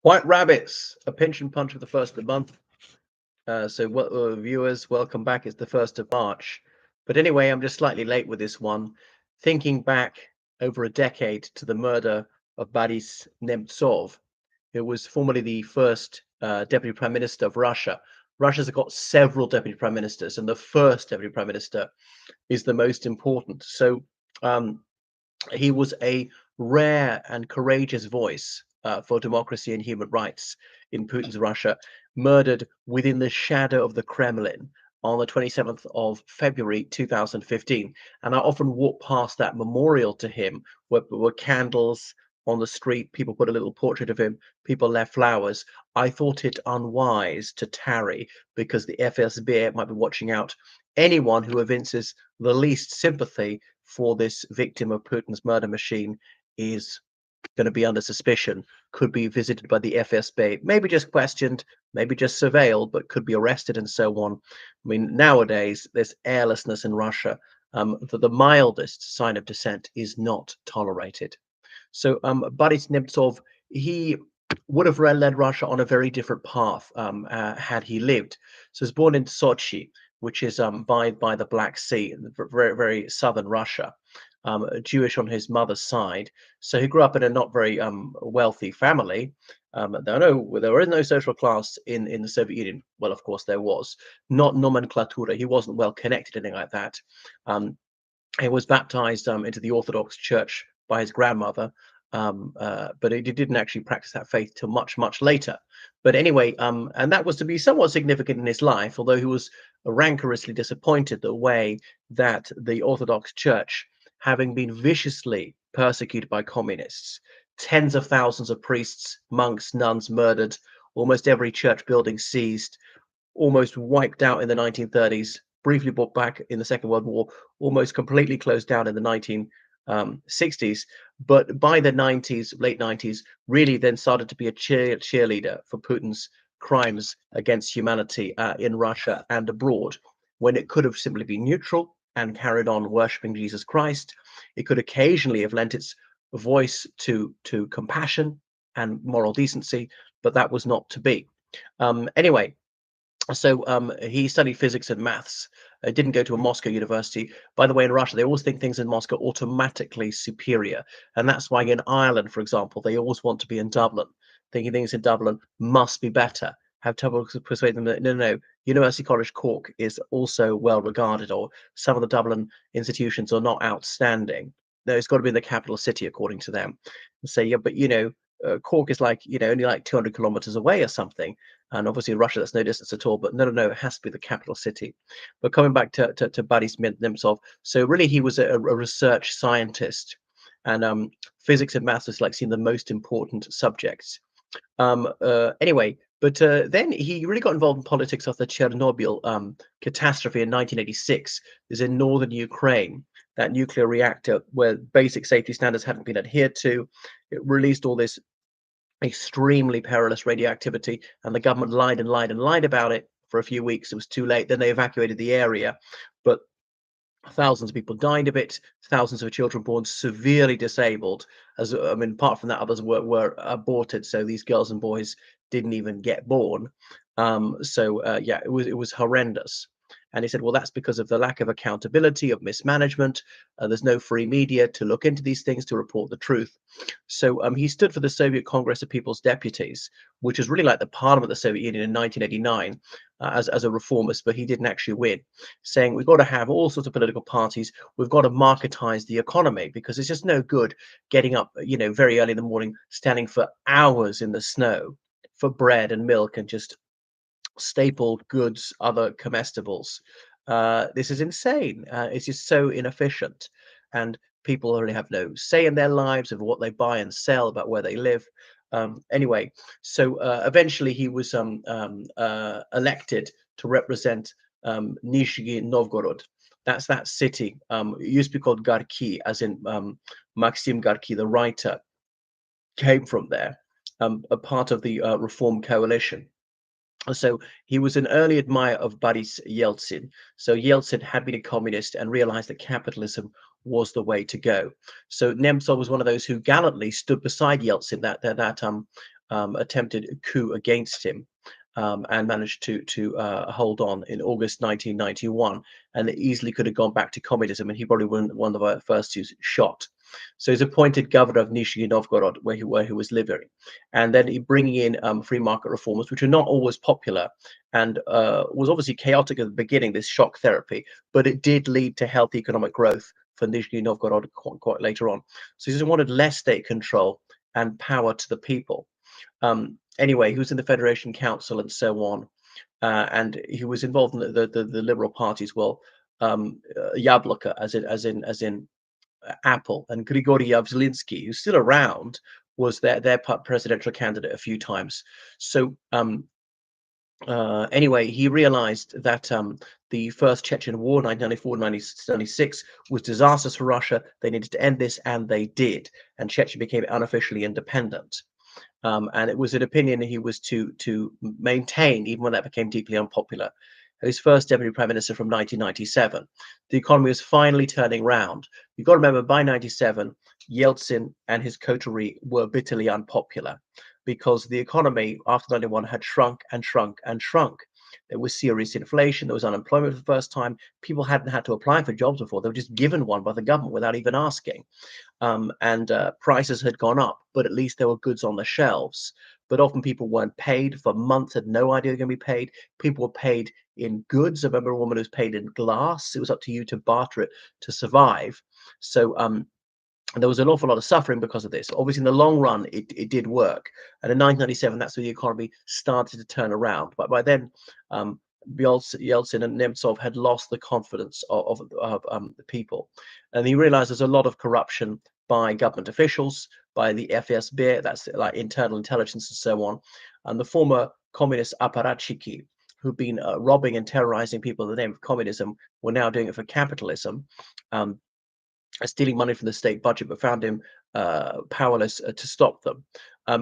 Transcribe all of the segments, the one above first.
White rabbits, a pinch and punch for the first of the month. Viewers, welcome back. It's the 1st of March. But anyway, I'm just slightly late with this one. Thinking back over a decade to the murder of Boris Nemtsov, who was formerly the first deputy prime minister of Russia. Russia's got several deputy prime ministers, and the first deputy prime minister is the most important. Um, he was a rare and courageous voice for democracy and human rights in Putin's Russia, murdered within the shadow of the Kremlin on the 27th of February 2015. And I often walk past that memorial to him where there were candles on the street, people put a little portrait of him, people left flowers. I thought it unwise to tarry because the FSB might be watching out anyone who evinces the least sympathy for this victim of Putin's murder machine is going to be under suspicion, could be visited by the FSB, maybe just questioned, maybe just surveilled, but could be arrested and so on. I mean, nowadays, there's airlessness in Russia. The mildest sign of dissent is not tolerated. Boris Nemtsov, he would have led Russia on a very different path had he lived. So he was born in Sochi, which is by the Black Sea, in very, very southern Russia, Jewish on his mother's side. So he grew up in a not very wealthy family. There was no social class in the Soviet Union. Well, of course, there was. Not nomenclatura. He wasn't well connected, anything like that. He was baptized into the Orthodox Church by his grandmother, but he didn't actually practice that faith till much, much later. But anyway, and that was to be somewhat significant in his life, although he was rancorously disappointed the way that the Orthodox Church, having been viciously persecuted by communists, tens of thousands of priests, monks, nuns murdered, almost every church building seized, almost wiped out in the 1930s, briefly brought back in the Second World War, almost completely closed down in the 1960s, but by the 90s, late 90s, really then started to be a cheerleader for Putin's crimes against humanity in Russia and abroad, when it could have simply been neutral and carried on worshipping Jesus Christ. It could occasionally have lent its voice to compassion and moral decency, but that was not to be. Anyway, he studied physics and maths. Didn't go to a Moscow university. By the way, in Russia, they always think things in Moscow automatically superior. And that's why in Ireland, for example, they always want to be in Dublin, thinking things in Dublin must be better. Have trouble persuading them that no, University College Cork is also well regarded, or some of the Dublin institutions are not outstanding. No, it's got to be in the capital city, according to them. And say, yeah, but Cork is like, only like 200 kilometers away or something. And obviously in Russia, that's no distance at all. But no, it has to be the capital city. But coming back to Boris Nemtsov, so really he was a research scientist, and physics and maths was like seen the most important subjects. Anyway, but then he really got involved in politics after the Chernobyl catastrophe in 1986. Is in northern Ukraine, that nuclear reactor where basic safety standards hadn't been adhered to. It released all this extremely perilous radioactivity, and the government lied and lied and lied about it for a few weeks. It was too late. Then they evacuated the area, but thousands of people died of it. Thousands of children born severely disabled. Apart from that, others were aborted. So these girls and boys didn't even get born. It was horrendous. And he said, well, that's because of the lack of accountability, of mismanagement. There's no free media to look into these things, to report the truth. So he stood for the Soviet Congress of People's Deputies, which was really like the Parliament of the Soviet Union in 1989, as a reformist, but he didn't actually win, saying we've got to have all sorts of political parties. We've got to marketize the economy, because it's just no good getting up, very early in the morning, standing for hours in the snow for bread and milk and just staple goods, other comestibles. This is insane. It's just so inefficient, and people really have no say in their lives, of what they buy and sell, about where they live. Anyway, eventually he was elected to represent Nizhny Novgorod. That's that city. It used to be called Gorky, as in Maxim Gorky, the writer, came from there, a part of the Reform Coalition. So he was an early admirer of Boris Yeltsin. So Yeltsin had been a communist and realized that capitalism was the way to go. So Nemtsov was one of those who gallantly stood beside Yeltsin that attempted a coup against him, and managed to hold on in August 1991, and it easily could have gone back to communism, and he probably wouldn't one of the first who's shot. So he's appointed governor of Nizhny Novgorod, where he was living, and then he bringing in free market reforms, which are not always popular, and was obviously chaotic at the beginning. This shock therapy, but it did lead to healthy economic growth for Nizhny Novgorod quite later on. So he just wanted less state control and power to the people. Anyway, he was in the Federation Council and so on, and he was involved in the Liberal Party as well. Yabloko, as in Apple, and Grigory Yavlinsky, who's still around, was their presidential candidate a few times. So anyway, he realized that the First Chechen War, 1994-1996, was disastrous for Russia. They needed to end this, and they did. And Chechnya became unofficially independent. And it was an opinion he was to maintain, even when that became deeply unpopular. His first deputy prime minister from 1997. The economy was finally turning round. You've got to remember, by 97, Yeltsin and his coterie were bitterly unpopular because the economy after 91 had shrunk and shrunk and shrunk. There was serious inflation. There was unemployment for the first time. People hadn't had to apply for jobs before. They were just given one by the government without even asking. And prices had gone up, but at least there were goods on the shelves. But often people weren't paid for months, had no idea they were going to be paid. People were paid in goods. I remember a woman who was paid in glass. It was up to you to barter it to survive. So there was an awful lot of suffering because of this. Obviously, in the long run, it did work. And in 1997, that's when the economy started to turn around. But by then, Yeltsin and Nemtsov had lost the confidence of the people. And he realized there's a lot of corruption by government officials, by the FSB, that's like internal intelligence and so on. And the former communist apparatchiki, who've been robbing and terrorizing people in the name of communism, were now doing it for capitalism. Stealing money from the state budget, but found him powerless to stop them.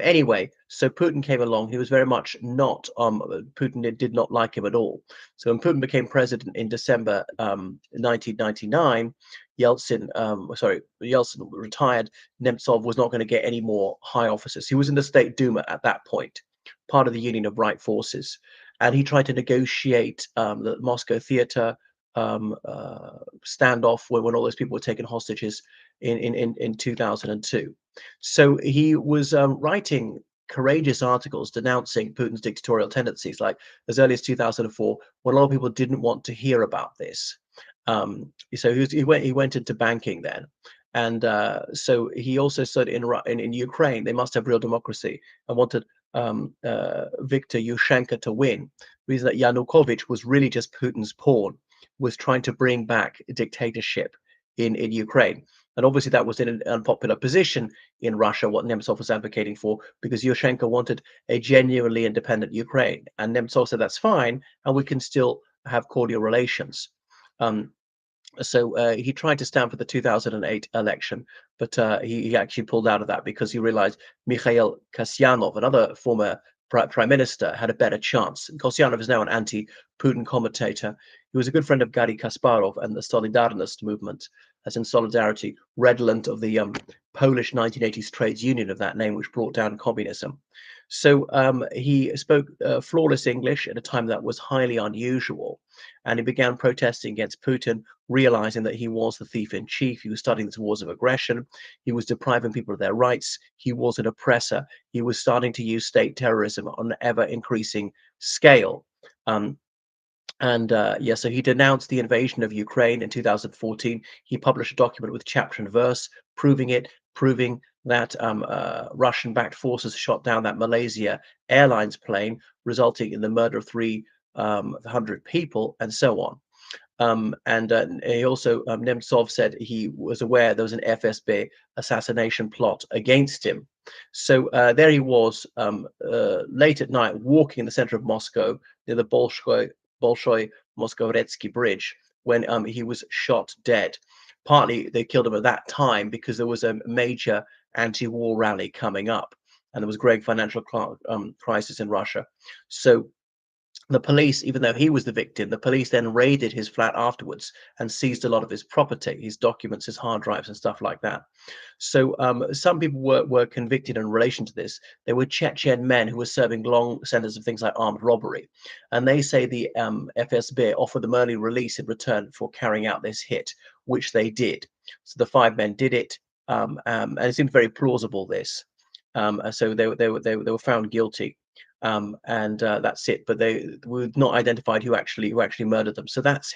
Anyway, so Putin came along. He was very much not, Putin did not like him at all. So when Putin became president in December 1999, Yeltsin retired. Nemtsov was not going to get any more high offices. He was in the State Duma at that point, part of the Union of Right Forces. And he tried to negotiate the Moscow theater standoff when all those people were taken hostages in 2002. So he was writing courageous articles denouncing Putin's dictatorial tendencies, like as early as 2004, when a lot of people didn't want to hear about this. So he went into banking then. And so he also said in Ukraine, they must have real democracy, and wanted Viktor Yushchenko to win. The reason that Yanukovych was really just Putin's pawn, was trying to bring back dictatorship in Ukraine. And obviously that was in an unpopular position in Russia, what Nemtsov was advocating for, because Yushchenko wanted a genuinely independent Ukraine. And Nemtsov said, that's fine, and we can still have cordial relations. So he tried to stand for the 2008 election, but he actually pulled out of that because he realized Mikhail Kasyanov, another former prime minister, had a better chance. Kasyanov is now an anti-Putin commentator. He was a good friend of Garry Kasparov and the Solidarność movement, as in Solidarity, redolent of the Polish 1980s trades union of that name, which brought down communism. So he spoke flawless English at a time that was highly unusual, and he began protesting against Putin, realizing that he was the thief in chief. He was starting these wars of aggression. He was depriving people of their rights. He was an oppressor. He was starting to use state terrorism on an ever increasing scale. So he denounced the invasion of Ukraine in 2014. He published a document with chapter and verse proving that Russian-backed forces shot down that Malaysia Airlines plane, resulting in the murder of 300 people, and so on. He also, Nemtsov said he was aware there was an FSB assassination plot against him. So there he was late at night, walking in the center of Moscow near the Bolshoi Moskovetsky Bridge, when he was shot dead. Partly they killed him at that time because there was a major anti-war rally coming up, and there was growing financial crisis in Russia. So The police, even though he was the victim, the police then raided his flat afterwards and seized a lot of his property, his documents, his hard drives, and stuff like that. So some people were convicted in relation to this. They were Chechen men who were serving long sentences of things like armed robbery, and they say the FSB offered them early release in return for carrying out this hit, which they did. So the five men did it, and it seemed very plausible. This, so they were found guilty. And that's it. But they were not identified who actually murdered them. So that's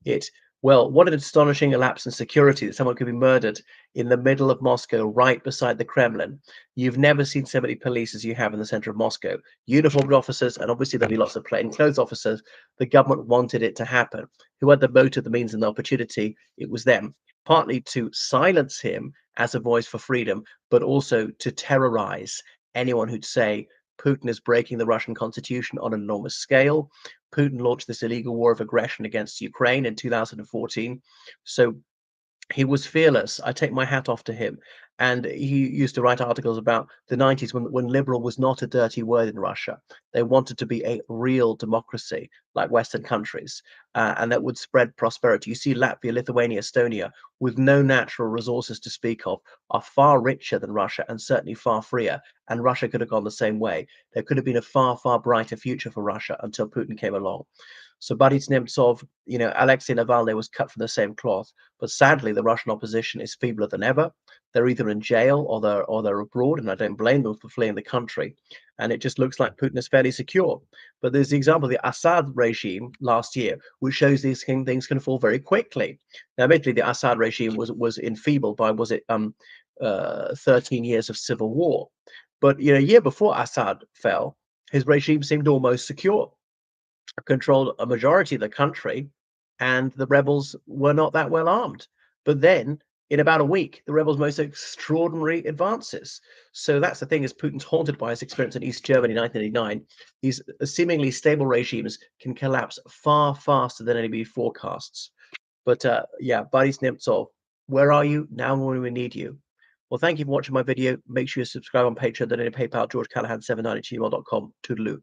it. Well, what an astonishing elapse in security that someone could be murdered in the middle of Moscow, right beside the Kremlin. You've never seen so many police as you have in the center of Moscow. Uniformed officers, and obviously there'll be lots of plainclothes officers. The government wanted it to happen. Who had the motive, the means, and the opportunity? It was them. Partly to silence him as a voice for freedom, but also to terrorize anyone who'd say Putin is breaking the Russian constitution on an enormous scale. Putin launched this illegal war of aggression against Ukraine in 2014. So he was fearless. I take my hat off to him. And he used to write articles about the 90s when liberal was not a dirty word in Russia. They wanted to be a real democracy like Western countries, and that would spread prosperity. You see, Latvia, Lithuania, Estonia, with no natural resources to speak of, are far richer than Russia and certainly far freer. And Russia could have gone the same way. There could have been a far, far brighter future for Russia until Putin came along. So Boris Nemtsov, Alexei Navalny was cut from the same cloth. But sadly, the Russian opposition is feebler than ever. They're either in jail or they're abroad, and I don't blame them for fleeing the country. And it just looks like Putin is fairly secure. But there's the example of the Assad regime last year, which shows these things can fall very quickly. Now, admittedly, the Assad regime was enfeebled by 13 years of civil war. But a year before Assad fell, his regime seemed almost secure, controlled a majority of the country, and the rebels were not that well armed. But then, in about a week, the rebels made extraordinary advances. So that's the thing: is Putin's haunted by his experience in East Germany in 1989. These seemingly stable regimes can collapse far faster than anybody forecasts. But yeah, Boris Nemtsov, where are you now when we need you? Well, thank you for watching my video. Make sure you subscribe on Patreon, donate PayPal, georgecallahan79@gmail.com. Toodaloo.